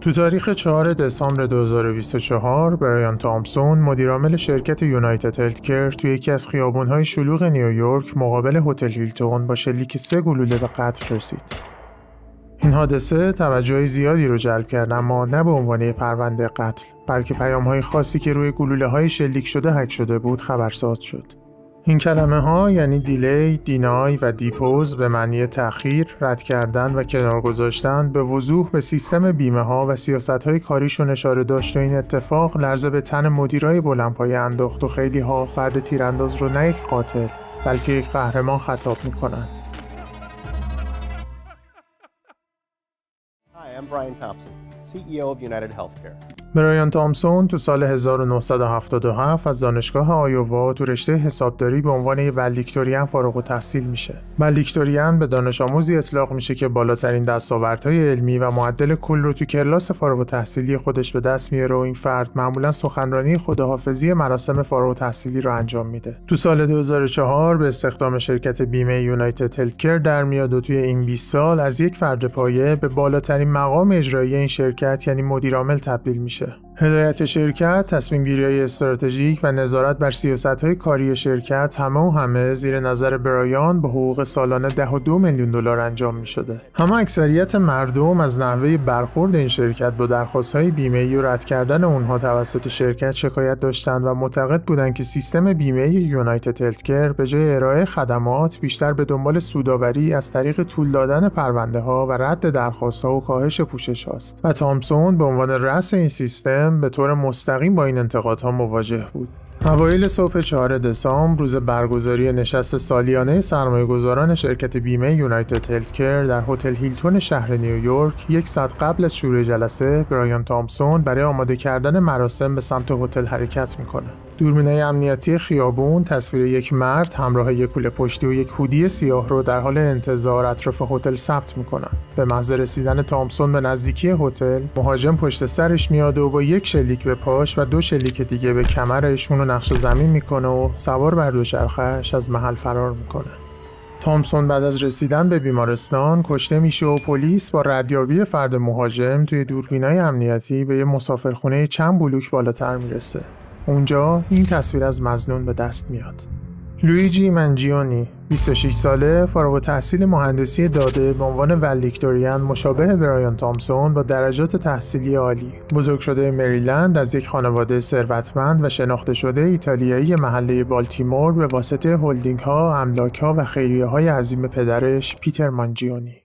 تو تاریخ 4 دسامبر 2024 برایان تامپسون مدیرعامل شرکت یونایتد هلتکر توی یکی از خیابون‌های شلوغ نیویورک مقابل هتل هیلتون با شلیک 3 گلوله به قتل رسید. این حادثه توجه زیادی رو جلب کرد، اما نه به عنوان پرونده قتل، بلکه پیام‌های خاصی که روی گلوله‌های شلیک شده حک شده بود خبرساز شد. این کلمه ها یعنی دیلی، دینای و دیپوز به معنی تأخیر، رد کردن و کنار گذاشتن به وضوح به سیستم بیمه ها و سیاست های کاریشون اشاره داشت و این اتفاق لرزه به تن مدیرای بلندپایه انداخت و خیلی ها فرد تیرانداز رو نه یک قاتل بلکه یک قهرمان خطاب میکنن. Hi, I'm Brian Thompson, CEO of United Healthcare. برایان تامپسون تو سال 1977 از دانشگاه آیووا تو رشته حسابداری به عنوان یک والدیکتورین فارغ التحصیل میشه. والدیکتورین به دانش آموزی اطلاق میشه که بالاترین دستاوردهای علمی و معدل کل رو تو کلاس فارغ التحصیلی خودش به دست میاره و این فرد معمولا سخنرانی خداحافظی مراسم فارغ التحصیلی رو انجام میده. تو سال 2004 به استخدام شرکت بیمه یونایتد هلتکر در میاد و توی این 20 سال از یک فرد پایه به بالاترین مقام اجرایی این شرکت یعنی مدیر عامل تبدیل میشه. هدایت شرکت، تصمیم گیری‌های استراتژیک و نظارت بر سیاست‌های کاری شرکت همه زیر نظر برایان با حقوق سالانه 12 میلیون دلار انجام می‌شده. اکثریت مردم از نحوه برخورد این شرکت با درخواست‌های بیمه‌ای و رد کردن اونها توسط شرکت شکایت داشتند و معتقد بودند که سیستم بیمه یونایتد هلتکر به جای ارائه خدمات بیشتر به دنبال سودآوری از طریق طول دادن پرونده‌ها و رد درخواست‌ها و کاهش پوشش‌هاست. و تامپسون به عنوان رأس این سیستم به طور مستقیم با این انتقادها مواجه بود. اوایل صبح 4 دسامبر روز برگزاری نشست سالیانه سرمایه‌گذاران شرکت بیمه یونایتد هلتکر در هتل هیلتون شهر نیویورک، یک ساعت قبل از شروع جلسه برایان تامپسون برای آماده کردن مراسم به سمت هتل حرکت میکنه. دوربینای امنیتی خیابون تصویر یک مرد همراه یک کوله پشتی و یک هودی سیاه رو در حال انتظار اطراف هتل ثبت میکنن. به محض رسیدن تامپسون به نزدیکی هتل، مهاجم پشت سرش میاد و با یک شلیک به پاش و 2 شلیک دیگه به کمرش اون رو نقش زمین میکنه و سوار بر دوچرخه‌اش از محل فرار میکنه. تامپسون بعد از رسیدن به بیمارستان کشته میشه و پلیس با ردیابی فرد مهاجم توی دوربینای امنیتی به یه مسافرخونه چند بلوک بالاتر میرسه. اونجا این تصویر از مظنون به دست میاد. لویجی منجیونی، 26 ساله، فارغ التحصیل مهندسی داده به عنوان والدیکتورین، مشابه برایان تامپسون با درجات تحصیلی عالی. بزرگ شده مریلند از یک خانواده ثروتمند و شناخته شده ایتالیایی محله بالتیمور به واسطه هلدینگ ها، املاک ها و خیریه های عظیم پدرش پیتر مانجیونی.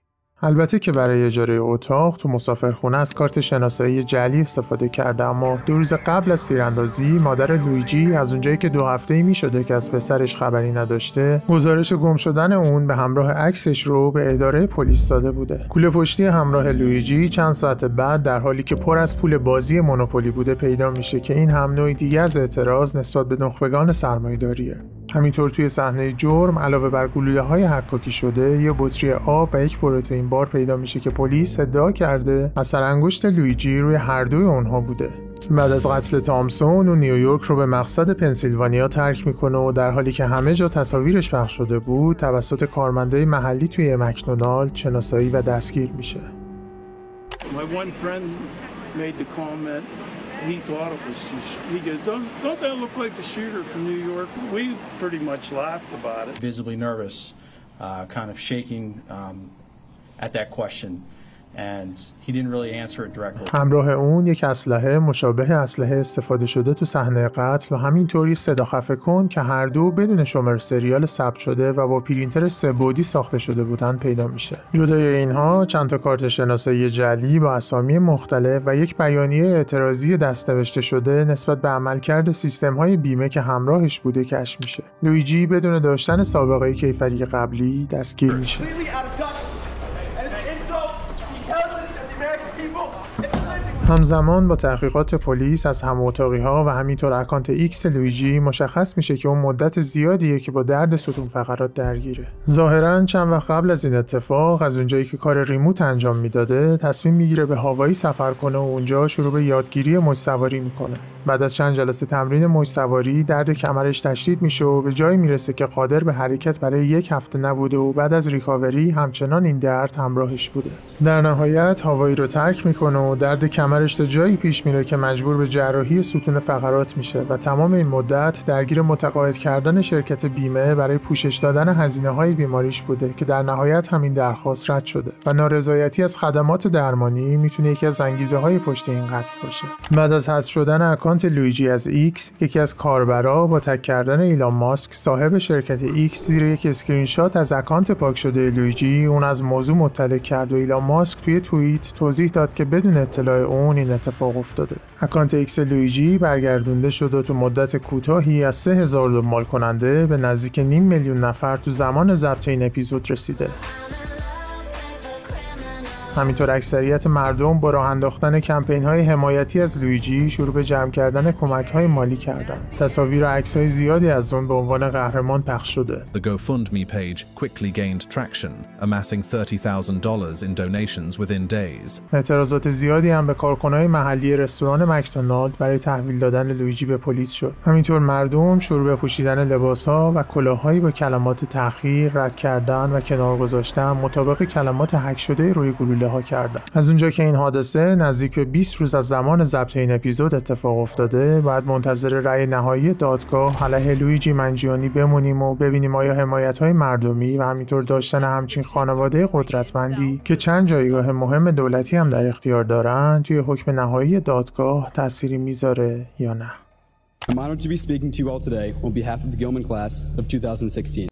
البته که برای اجاره اتاق تو مسافرخونه از کارت شناسایی جعلی استفاده کرده، اما 2 روز قبل از تیراندازی مادر لویجی از اونجایی که 2 هفته‌ای میشده که از پسرش خبری نداشته، گزارش گم شدن اون به همراه عکسش رو به اداره پلیس داده بوده. کوله پشتی همراه لویجی چند ساعت بعد در حالی که پر از پول بازی مونوپولی بوده پیدا میشه که این هم نوعی دیگه از اعتراض نسبت به نخبگان سرمایه‌داریه. همینطور توی صحنه جرم علاوه بر گلوله‌های حکاکی شده، یه بطری آب و یک پروتئین بار پیدا میشه که پلیس ادعا کرده اثر انگشت لویجی روی هر دوی اونها بوده. بعد از قتل تامپسون و نیویورک رو به مقصد پنسیلوانیا ترک میکنه و در حالی که همه جا تصاویرش پخش شده بود توسط کارمندای محلی توی مکدونالد شناسایی و دستگیر میشه. He thought it was, he goes, don't that look like the shooter from New York? We pretty much laughed about it. Visibly nervous, kind of shaking at that question. And he didn't really answer it directly. همراه اون یک اسلحه مشابه اسلحه استفاده شده تو صحنه قتل و همینطوری صدا خفه کن که هر دو بدون شماره سریال ثبت شده و با پرینتر 3 بعدی ساخته شده بودن پیدا میشه. جدای اینها چند تا کارت شناسایی جعلی با اسامی مختلف و یک بیانیه اعتراضی دست‌نوشته شده نسبت به عملکرد سیستم‌های بیمه که همراهش بوده کشف میشه. لویجی بدون داشتن سابقه کیفری قبلی دستگیر میشه. People همزمان با تحقیقات پلیس از هم‌اتاقی‌ها و همینطور اکانت ایکس لویجی مشخص میشه که اون مدت زیادیه که با درد ستون فقرات درگیره. ظاهراً چند وقت قبل از این اتفاق از اونجایی که کار ریموت انجام میداده تصمیم میگیره به هاوایی سفر کنه و اونجا شروع به یادگیری موج سواری میکنه. بعد از چند جلسه تمرین موج سواری درد کمرش تشدید میشه و به جایی میرسه که قادر به حرکت برای 1 هفته نبوده و بعد از ریکاوری همچنان این درد همراهش بوده. در نهایت هاوایی رو ترک میکنه و درد کمرش تا جایی پیش میره که مجبور به جراحی ستون فقرات میشه و تمام این مدت درگیر متقاعد کردن شرکت بیمه برای پوشش دادن هزینه‌های بیماریش بوده که در نهایت همین درخواست رد شده و نارضایتی از خدمات درمانی میتونه یکی از انگیزه‌های پشت این قتل باشه. بعد از حذف شدن اکانت لویجی از ایکس، یکی از کاربرا با تگ کردن ایلان ماسک صاحب شرکت ایکس زیر یک اسکرین شات از اکانت پاک شده لویجی اون از موضوع مطلع کرد و ایلان ماسک توی توییت توضیح داد که بدون اطلاع اون این اتفاق افتاده. اکانت ایکس لویجی برگردونده شد و تو مدت کوتاهی از 3000 دنبال کننده به نزدیک 500,000 نفر تو زمان ضبط این اپیزود رسیده. همینطور اکثریت مردم با راه انداختن کمپین‌های حمایتی از لویجی شروع به جمع کردن کمک‌های مالی کردند. تصاویر و عکس‌های زیادی از اون به عنوان قهرمان پخش شده. The GoFundMe page quickly gained traction, amassing $30,000 in donations within days. اعتراضات زیادی هم به کارکنای محلی رستوران مکدونالد برای تحویل دادن لویجی به پلیس شد. همینطور مردم شروع به پوشیدن لباس‌ها و کلاه‌هایی با کلمات تحقیر، رد کردن و کنار گذاشتن مطابق کلمات هک شده روی گلوله ها کردن. از اونجا که این حادثه نزدیک به 20 روز از زمان ضبط این اپیزود اتفاق افتاده، بعد منتظر رأی نهایی دادگاه علیه لویجی منجیانی بمونیم و ببینیم آیا حمایت‌های مردمی و همینطور داشتن همچین خانواده قدرتمندی که چند جایگاه مهم دولتی هم در اختیار دارن توی حکم نهایی دادگاه تأثیری میذاره یا نه. I'm honored to be speaking to you all today on behalf of the Gilman class of 2016.